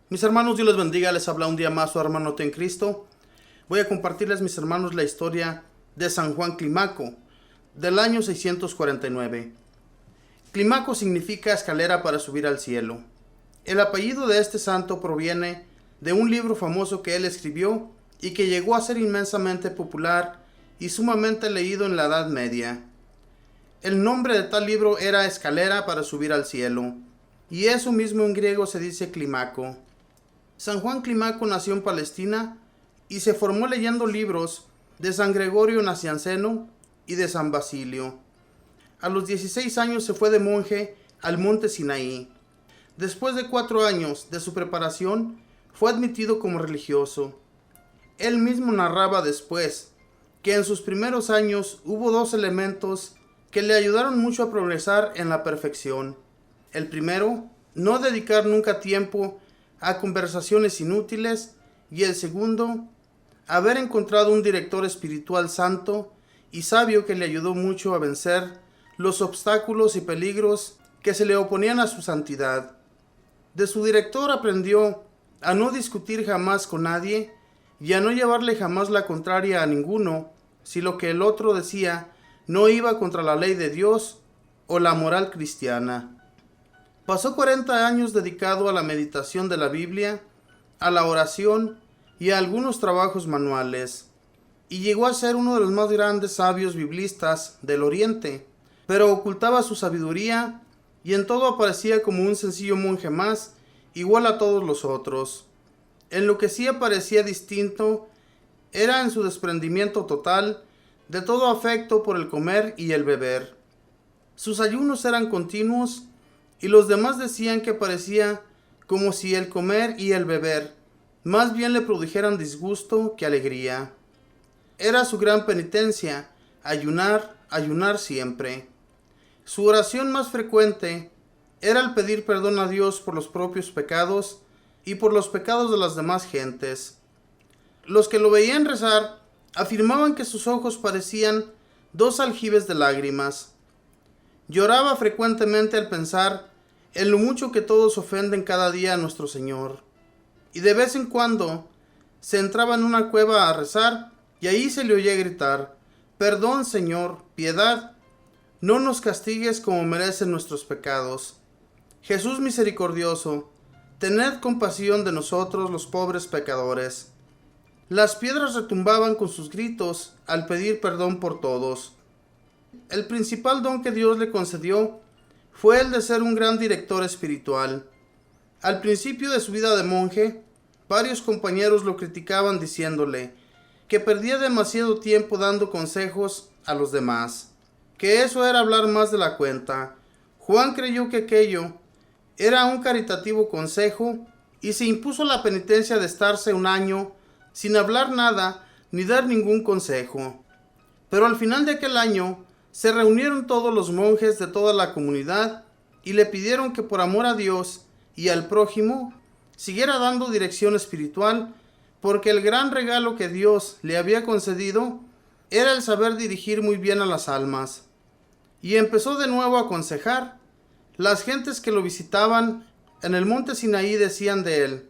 Mis hermanos, Dios les bendiga, les habla un día más su hermano en Cristo. Voy a compartirles, mis hermanos, la historia de San Juan Clímaco, del año 649. Clímaco significa escalera para subir al cielo. El apellido de este santo proviene de un libro famoso que él escribió y que llegó a ser inmensamente popular y sumamente leído en la Edad Media. El nombre de tal libro era Escalera para subir al cielo, y eso mismo en griego se dice Clímaco. San Juan Clímaco nació en Palestina y se formó leyendo libros de San Gregorio Nacianceno y de San Basilio. A los 16 años se fue de monje al monte Sinaí. Después de 4 años de su preparación, fue admitido como religioso. Él mismo narraba después que en sus primeros años hubo 2 elementos que le ayudaron mucho a progresar en la perfección. El primero, no dedicar nunca tiempo a conversaciones inútiles, y el segundo, haber encontrado un director espiritual santo y sabio que le ayudó mucho a vencer los obstáculos y peligros que se le oponían a su santidad. De su director aprendió a no discutir jamás con nadie y a no llevarle jamás la contraria a ninguno, si lo que el otro decía no iba contra la ley de Dios o la moral cristiana. Pasó 40 años dedicado a la meditación de la Biblia, a la oración y a algunos trabajos manuales, y llegó a ser uno de los más grandes sabios biblistas del Oriente, pero ocultaba su sabiduría y en todo aparecía como un sencillo monje más, igual a todos los otros. En lo que sí aparecía distinto era en su desprendimiento total de todo afecto por el comer y el beber. Sus ayunos eran continuos y los demás decían que parecía como si el comer y el beber más bien le produjeran disgusto que alegría. Era su gran penitencia ayunar siempre. Su oración más frecuente era el pedir perdón a Dios por los propios pecados y por los pecados de las demás gentes. Los que lo veían rezar afirmaban que sus ojos parecían 2 aljibes de lágrimas. Lloraba frecuentemente al pensar en lo mucho que todos ofenden cada día a nuestro Señor. Y de vez en cuando se entraba en una cueva a rezar y ahí se le oía gritar: «Perdón, Señor, piedad, no nos castigues como merecen nuestros pecados. Jesús misericordioso, tened compasión de nosotros los pobres pecadores». Las piedras retumbaban con sus gritos al pedir perdón por todos. El principal don que Dios le concedió fue el de ser un gran director espiritual. Al principio de su vida de monje, varios compañeros lo criticaban diciéndole que perdía demasiado tiempo dando consejos a los demás, que eso era hablar más de la cuenta. Juan creyó que aquello era un caritativo consejo y se impuso la penitencia de estarse 1 año sin hablar nada ni dar ningún consejo. Pero al final de aquel año se reunieron todos los monjes de toda la comunidad y le pidieron que por amor a Dios y al prójimo siguiera dando dirección espiritual, porque el gran regalo que Dios le había concedido era el saber dirigir muy bien a las almas. Y empezó de nuevo a aconsejar. Las gentes que lo visitaban en el monte Sinaí decían de él: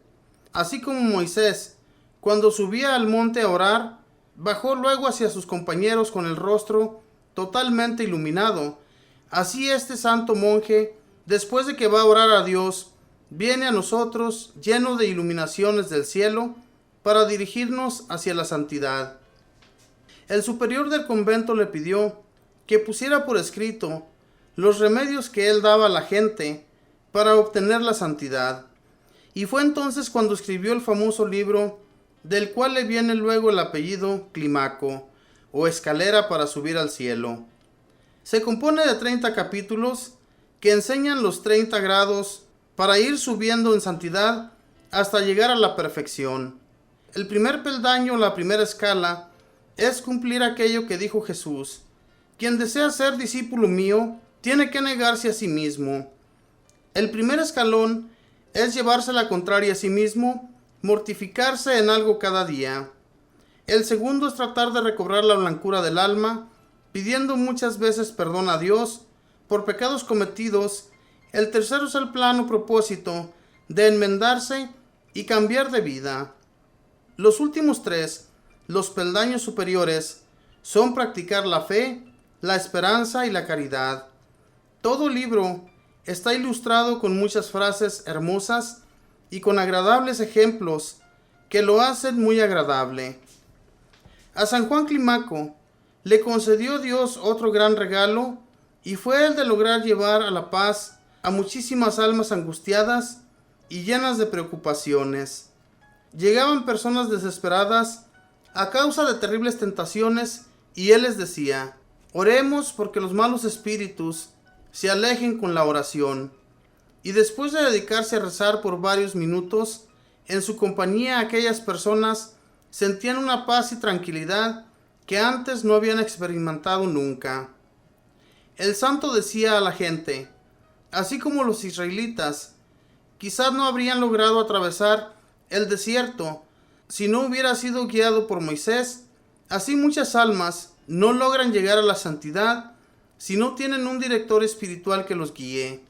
así como Moisés, cuando subía al monte a orar, bajó luego hacia sus compañeros con el rostro totalmente iluminado, así este santo monje, después de que va a orar a Dios, viene a nosotros lleno de iluminaciones del cielo para dirigirnos hacia la santidad. El superior del convento le pidió que pusiera por escrito los remedios que él daba a la gente para obtener la santidad, y fue entonces cuando escribió el famoso libro del cual le viene luego el apellido Clímaco, o Escalera para subir al cielo. Se compone de 30 capítulos que enseñan los 30 grados para ir subiendo en santidad hasta llegar a la perfección. El primer peldaño, la primera escala, es cumplir aquello que dijo Jesús: quien desea ser discípulo mío, tiene que negarse a sí mismo. El primer escalón es llevarse la contraria a sí mismo, mortificarse en algo cada día. El segundo es tratar de recobrar la blancura del alma, pidiendo muchas veces perdón a Dios por pecados cometidos. El tercero es el plano propósito de enmendarse y cambiar de vida. Los últimos tres, los peldaños superiores, son practicar la fe, la esperanza y la caridad. Todo libro está ilustrado con muchas frases hermosas y con agradables ejemplos que lo hacen muy agradable. A San Juan Climaco le concedió Dios otro gran regalo y fue el de lograr llevar a la paz a muchísimas almas angustiadas y llenas de preocupaciones. Llegaban personas desesperadas a causa de terribles tentaciones y él les decía: oremos porque los malos espíritus se alejen con la oración. Y después de dedicarse a rezar por varios minutos, en su compañía aquellas personas sentían una paz y tranquilidad que antes no habían experimentado nunca. El santo decía a la gente: así como los israelitas quizás no habrían logrado atravesar el desierto si no hubiera sido guiado por Moisés, así muchas almas no logran llegar a la santidad si no tienen un director espiritual que los guíe.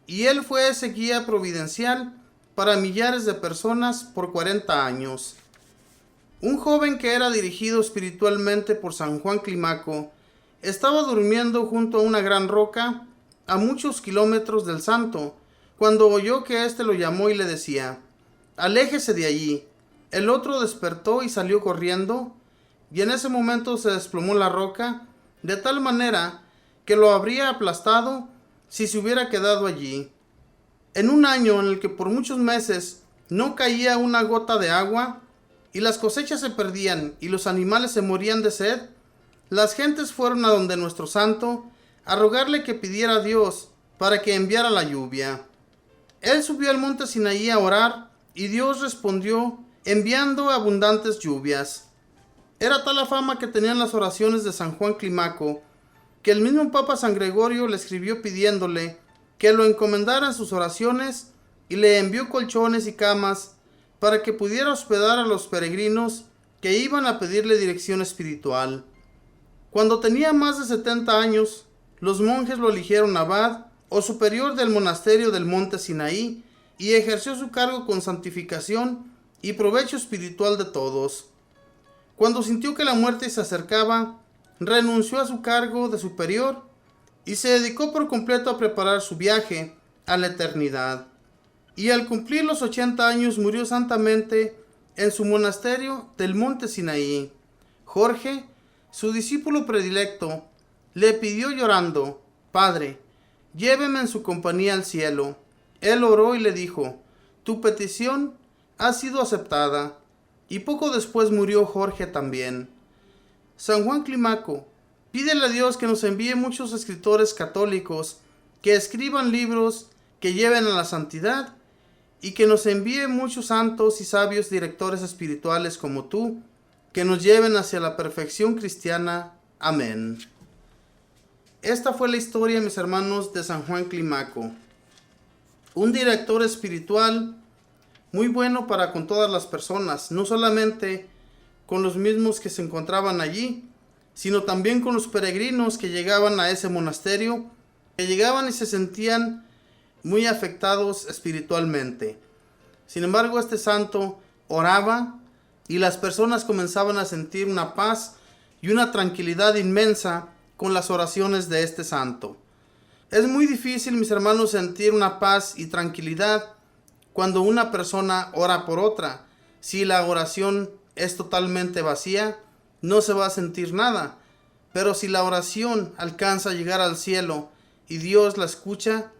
Y él fue ese guía providencial para millares de personas por 40 años. Un joven que era dirigido espiritualmente por San Juan Climaco estaba durmiendo junto a una gran roca a muchos kilómetros del santo, cuando oyó que éste lo llamó y le decía: aléjese de allí. El otro despertó y salió corriendo, y en ese momento se desplomó la roca, de tal manera que lo habría aplastado si se hubiera quedado allí. En un año en el que por muchos meses no caía una gota de agua, y las cosechas se perdían y los animales se morían de sed, las gentes fueron a donde nuestro santo a rogarle que pidiera a Dios para que enviara la lluvia. Él subió al monte Sinaí a orar, y Dios respondió enviando abundantes lluvias. Era tal la fama que tenían las oraciones de San Juan Climaco, que el mismo Papa San Gregorio le escribió pidiéndole que lo encomendara en sus oraciones, y le envió colchones y camas para que pudiera hospedar a los peregrinos que iban a pedirle dirección espiritual. Cuando tenía más de 70 años, los monjes lo eligieron abad o superior del monasterio del monte Sinaí, y ejerció su cargo con santificación y provecho espiritual de todos. Cuando sintió que la muerte se acercaba, renunció a su cargo de superior y se dedicó por completo a preparar su viaje a la eternidad. Y al cumplir los 80 años murió santamente en su monasterio del monte Sinaí. Jorge, su discípulo predilecto, le pidió llorando: Padre, lléveme en su compañía al cielo. Él oró y le dijo: tu petición ha sido aceptada. Y poco después murió Jorge también. San Juan Climaco, pídele a Dios que nos envíe muchos escritores católicos que escriban libros que lleven a la santidad, y que nos envíe muchos santos y sabios directores espirituales como tú, que nos lleven hacia la perfección cristiana. Amén. Esta fue la historia, mis hermanos, de San Juan Climaco. Un director espiritual muy bueno para con todas las personas, no solamente con los mismos que se encontraban allí, sino también con los peregrinos que llegaban a ese monasterio, que llegaban y se sentían muy afectados espiritualmente. Sin embargo, este santo oraba y las personas comenzaban a sentir una paz y una tranquilidad inmensa con las oraciones de este santo. Es muy difícil, mis hermanos, sentir una paz y tranquilidad cuando una persona ora por otra. Si la oración es totalmente vacía, no se va a sentir nada. Pero si la oración alcanza a llegar al cielo y Dios la escucha,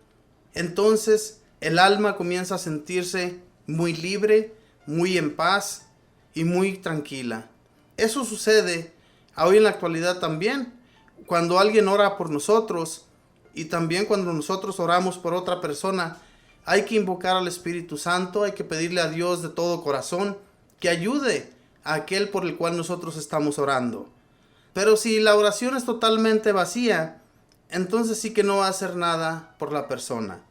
entonces el alma comienza a sentirse muy libre, muy en paz y muy tranquila. Eso sucede hoy en la actualidad también, cuando alguien ora por nosotros, y también cuando nosotros oramos por otra persona. Hay que invocar al Espíritu Santo, hay que pedirle a Dios de todo corazón que ayude a aquel por el cual nosotros estamos orando. Pero si la oración es totalmente vacía, entonces sí que no va a hacer nada por la persona.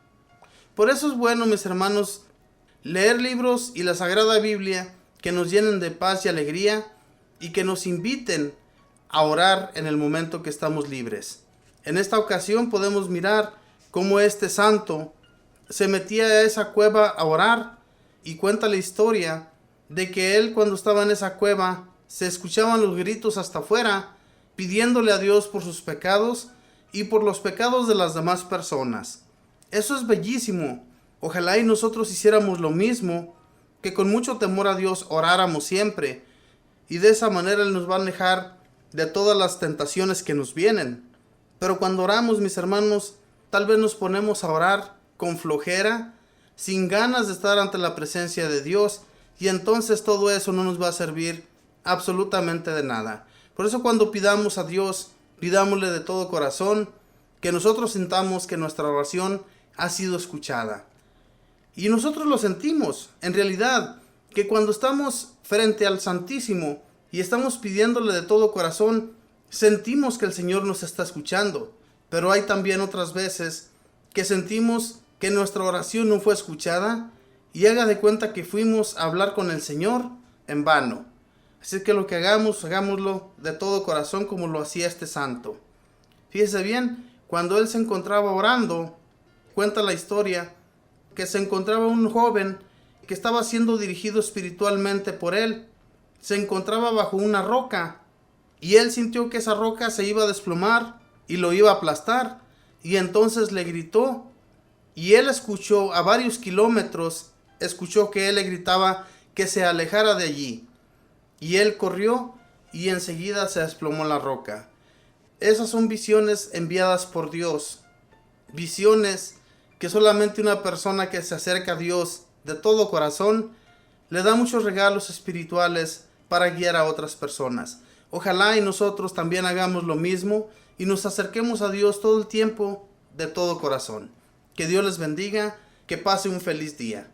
Por eso es bueno, mis hermanos, leer libros y la Sagrada Biblia que nos llenen de paz y alegría, y que nos inviten a orar en el momento que estamos libres. En esta ocasión podemos mirar cómo este santo se metía a esa cueva a orar, y cuenta la historia de que él, cuando estaba en esa cueva, se escuchaban los gritos hasta afuera, pidiéndole a Dios por sus pecados y por los pecados de las demás personas. Eso es bellísimo. Ojalá y nosotros hiciéramos lo mismo, que con mucho temor a Dios oráramos siempre, y de esa manera Él nos va a alejar de todas las tentaciones que nos vienen. Pero cuando oramos, mis hermanos, tal vez nos ponemos a orar con flojera, sin ganas de estar ante la presencia de Dios, y entonces todo eso no nos va a servir absolutamente de nada. Por eso cuando pidamos a Dios, pidámosle de todo corazón, que nosotros sintamos que nuestra oración ha sido escuchada. Y nosotros lo sentimos, en realidad, que cuando estamos frente al Santísimo y estamos pidiéndole de todo corazón, sentimos que el Señor nos está escuchando. Pero hay también otras veces que sentimos que nuestra oración no fue escuchada y haga de cuenta que fuimos a hablar con el Señor en vano. Así que lo que hagamos, hagámoslo de todo corazón como lo hacía este santo. Fíjese bien, cuando él se encontraba orando, cuenta la historia que se encontraba un joven que estaba siendo dirigido espiritualmente por él. Se encontraba bajo una roca y él sintió que esa roca se iba a desplomar y lo iba a aplastar, y entonces le gritó, y él escuchó a varios kilómetros, escuchó que él le gritaba que se alejara de allí, y él corrió y enseguida se desplomó la roca. Esas son visiones enviadas por Dios, visiones que solamente una persona que se acerca a Dios de todo corazón le da muchos regalos espirituales para guiar a otras personas. Ojalá y nosotros también hagamos lo mismo y nos acerquemos a Dios todo el tiempo de todo corazón. Que Dios les bendiga, que pase un feliz día.